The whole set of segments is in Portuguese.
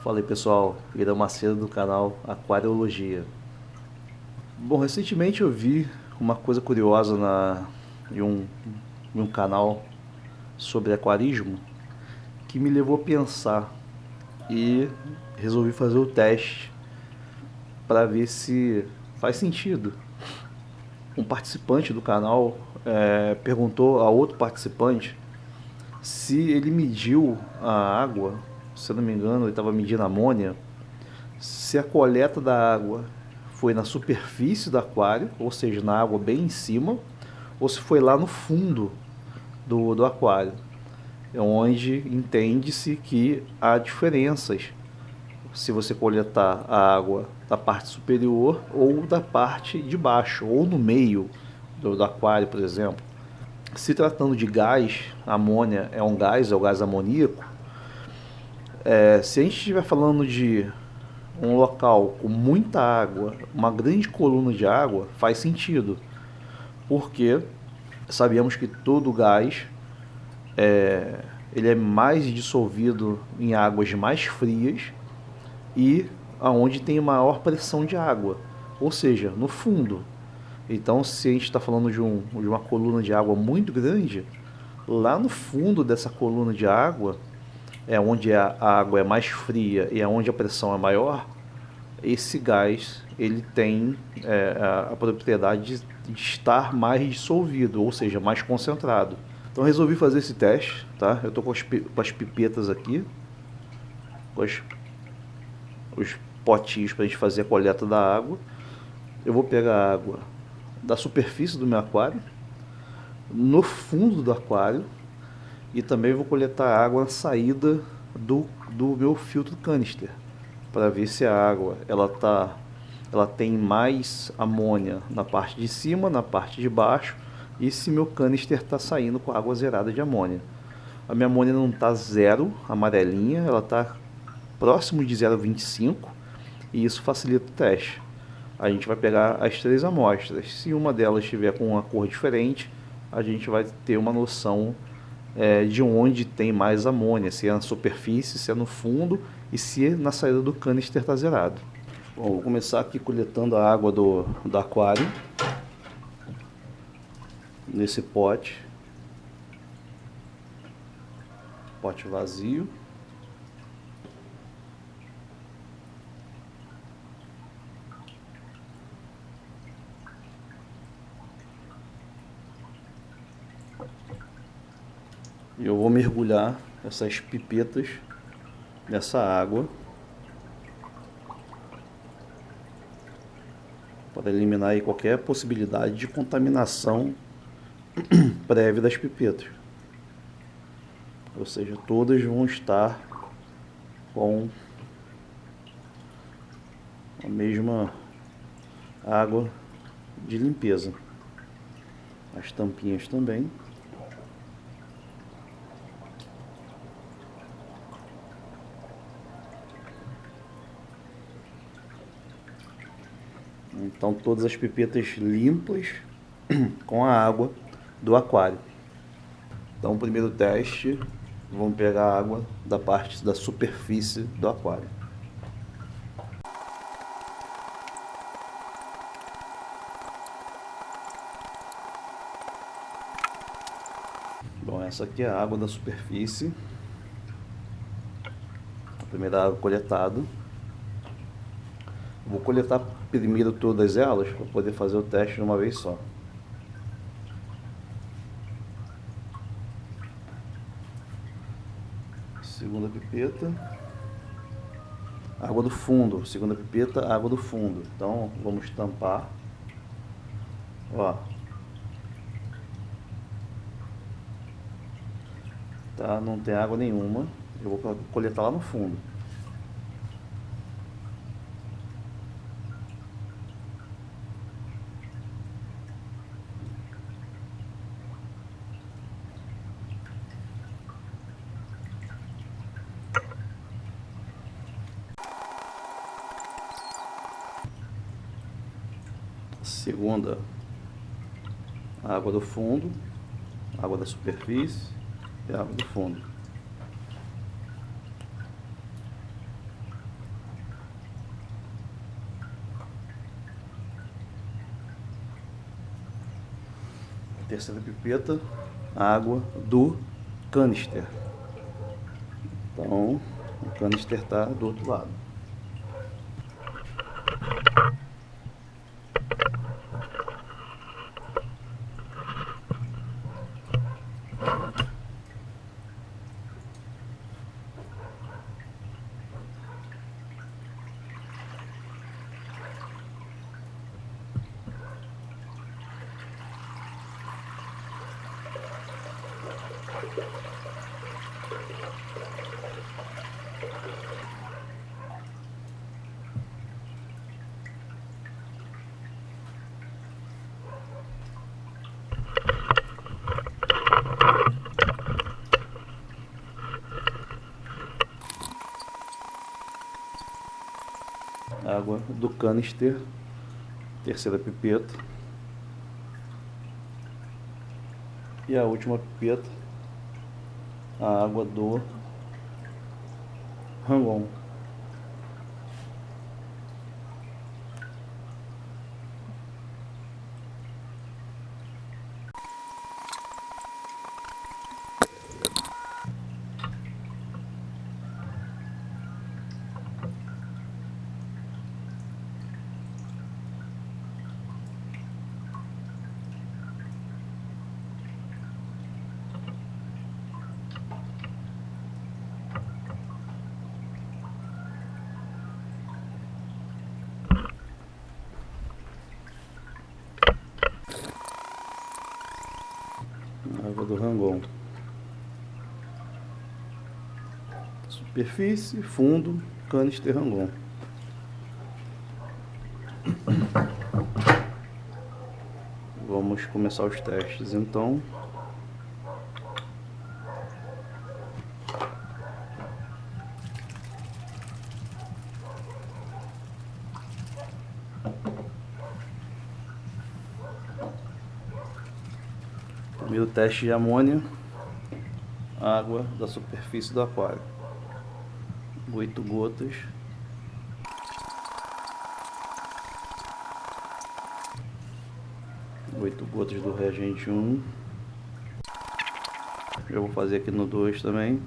Fala aí pessoal, Ira Macedo do canal Aquariologia. Bom, recentemente eu vi uma coisa curiosa em um canal sobre aquarismo que me levou a pensar e resolvi fazer o teste para ver se faz sentido. Um participante do canal perguntou a outro participante se ele mediu a água, se eu não me engano, ele estava medindo amônia, se a coleta da água foi na superfície do aquário, ou seja, na água bem em cima, ou se foi lá no fundo do aquário, é onde entende-se que há diferenças se você coletar a água da parte superior ou da parte de baixo, ou no meio do aquário, por exemplo. Se tratando de gás, amônia é um gás, é o gás amoníaco. Se a gente estiver falando de um local com muita água, uma grande coluna de água, faz sentido, porque sabemos que todo gás ele é mais dissolvido em águas mais frias e aonde tem maior pressão de água, ou seja, no fundo. Então, se a gente está falando de uma coluna de água muito grande, lá no fundo dessa coluna de água, é onde a água é mais fria e é onde a pressão é maior, esse gás ele tem a propriedade de estar mais dissolvido, ou seja, mais concentrado. Então resolvi fazer esse teste, tá? Eu estou com as pipetas aqui, com os potinhos para a gente fazer a coleta da água. Eu vou pegar a água da superfície do meu aquário, no fundo do aquário, e também vou coletar água na saída do meu filtro canister, para ver se a água ela tem mais amônia na parte de cima, na parte de baixo, e se meu canister está saindo com água zerada de amônia. A minha amônia não está zero, amarelinha, ela está próximo de 0,25, e isso facilita o teste. A gente vai pegar as 3 amostras. Se uma delas estiver com uma cor diferente, a gente vai ter uma noção de onde tem mais amônia, se é na superfície, se é no fundo e se na saída do canister está zerado. Bom, vou começar aqui coletando a água do aquário nesse pote vazio. E eu vou mergulhar essas pipetas nessa água para eliminar aí qualquer possibilidade de contaminação prévia das pipetas. Ou seja, todas vão estar com a mesma água de limpeza. As tampinhas também. Então todas as pipetas limpas com a água do aquário. Então o primeiro teste, vamos pegar a água da parte da superfície do aquário. Bom, essa aqui é a água da superfície. A primeira água coletada. Vou coletar primeiro todas elas para poder fazer o teste de uma vez só. Segunda pipeta. Água do fundo. Segunda pipeta, água do fundo. Então vamos tampar. Ó. Tá, não tem água nenhuma. Eu vou coletar lá no fundo. Segunda, água do fundo, água da superfície e água do fundo. Terceira pipeta, água do canister. Então, o canister está do outro lado. Água do canister, terceira pipeta. E a última pipeta, a água do Rangon. Água do Rangon. Superfície, fundo, canister Rangon. Vamos começar os testes então. Primeiro teste de amônia, água da superfície do aquário. 8 gotas. Oito gotas do reagente 1. Já vou fazer aqui no 2 também.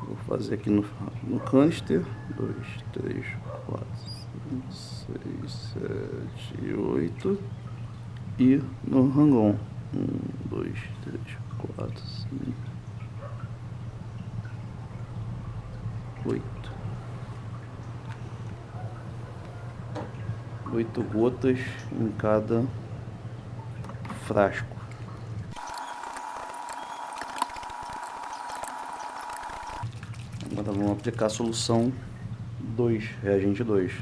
Vou fazer aqui no canister. 2, 3, 4, 5, 6, 7, 8. E no Rangon. 1, 2, 3, 4, 5, 8. 8 gotas em cada frasco. Agora vamos aplicar a solução 2, reagente 2.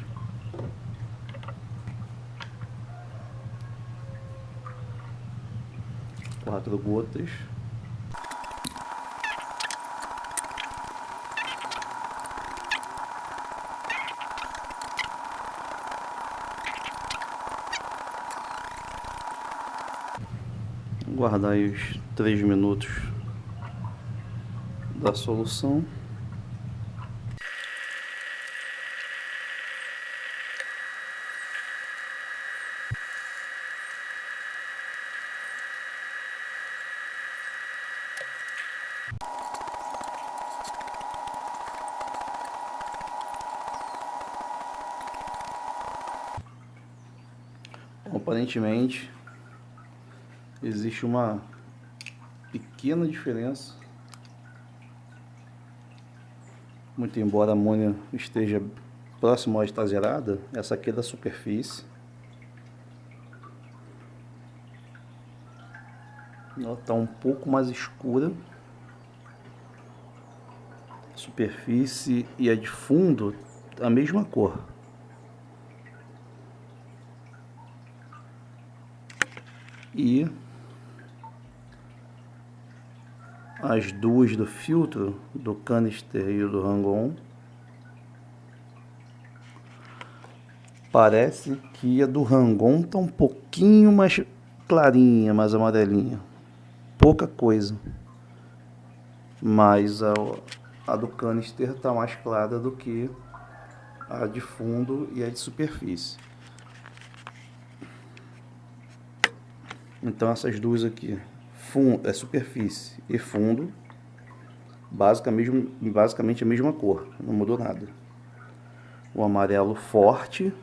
Quatro gotas. Guardar aí os 3 minutos da solução. Aparentemente existe uma pequena diferença, muito embora a amônia esteja próximo a estar zerada. Essa aqui é da superfície, ela está um pouco mais escura, superfície, e a de fundo a mesma cor. E as duas do filtro, do canister e do Rangon, parece que a do Rangon está um pouquinho mais clarinha, mais amarelinha. Pouca coisa. Mas a do canister está mais clara do que a de fundo e a de superfície. Então essas duas aqui, fundo, superfície e fundo, basicamente a mesma cor, não mudou nada. O amarelo forte,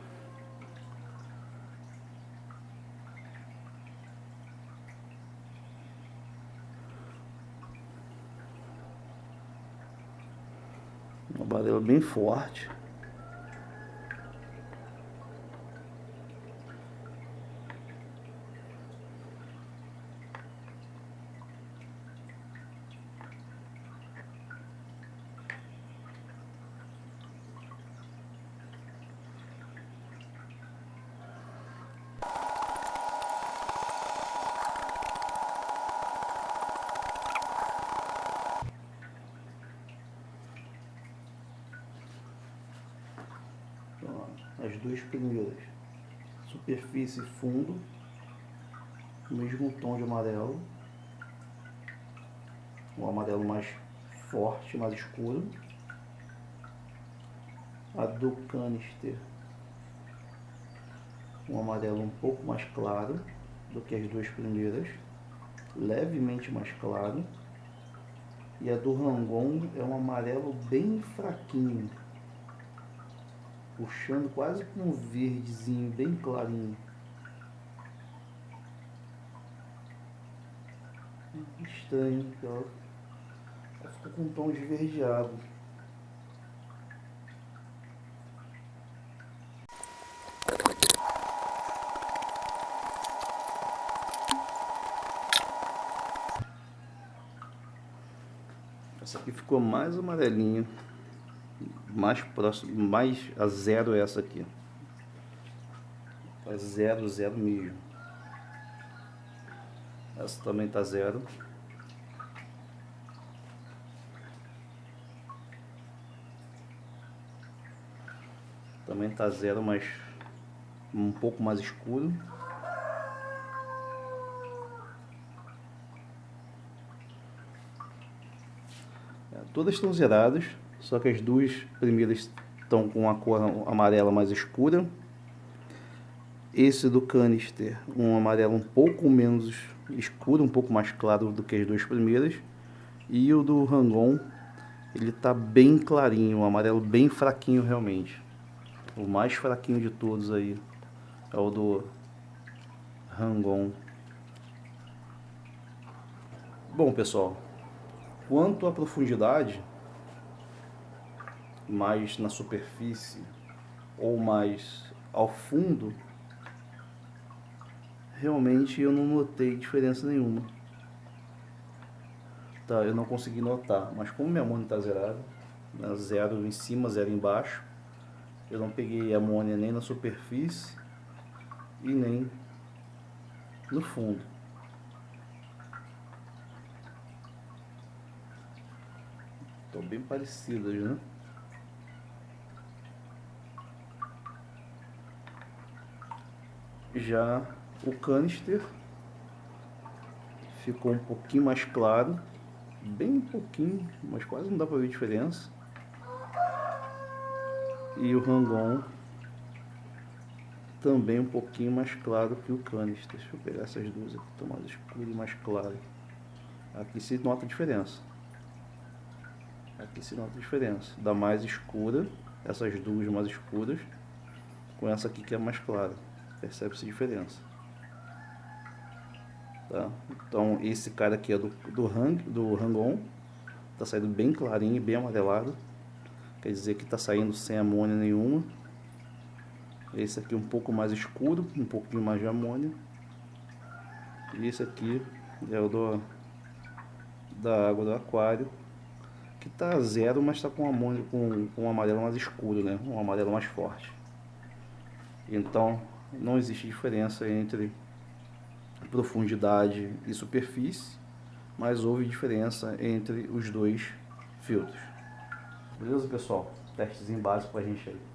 um amarelo bem forte. Então, as duas primeiras, superfície e fundo, mesmo tom de amarelo, o amarelo mais forte, mais escuro. A do canister, um amarelo um pouco mais claro do que as duas primeiras, levemente mais claro. E a do Rangon é um amarelo bem fraquinho, puxando quase com um verdezinho bem clarinho. Estranho, ela ficou com um tom esverdeado. Essa aqui ficou mais amarelinha, mais próximo, mais a zero é essa aqui. É zero, zero mesmo. Essa também tá zero. Também tá zero, mas um pouco mais escuro. Todas estão zeradas, só que as duas primeiras estão com a cor amarela mais escura. Esse do canister, um amarelo um pouco menos escuro, um pouco mais claro do que as duas primeiras. E o do Rangon, ele tá bem clarinho, um amarelo bem fraquinho realmente. O mais fraquinho de todos aí é o do Rangon. Bom, pessoal, quanto à profundidade, mais na superfície ou mais ao fundo, realmente eu não notei diferença nenhuma. Tá, eu não consegui notar, mas como minha amônia está zerada, né, zero em cima, zero embaixo, eu não peguei amônia nem na superfície e nem no fundo. Estão bem parecidas, né? Já o canister ficou um pouquinho mais claro, bem pouquinho, mas quase não dá para ver diferença. E o Rangon também um pouquinho mais claro que o canister. Deixa eu pegar essas duas aqui, estão mais escuro e mais claro. Aqui se nota a diferença. Aqui se nota a diferença. Da mais escura, essas duas mais escuras, com essa aqui que é mais clara. Percebe-se a diferença. Tá? Então esse cara aqui é do Rangon. Tá saindo bem clarinho, bem amarelado. Quer dizer que tá saindo sem amônia nenhuma. Esse aqui um pouco mais escuro, um pouquinho mais de amônia. E esse aqui é o da água do aquário, que tá zero, mas tá com amônia, com um amarelo mais escuro, né? Um amarelo mais forte. Então não existe diferença entre profundidade e superfície, mas houve diferença entre os dois filtros. Beleza, pessoal? Testezinho básico pra gente aí.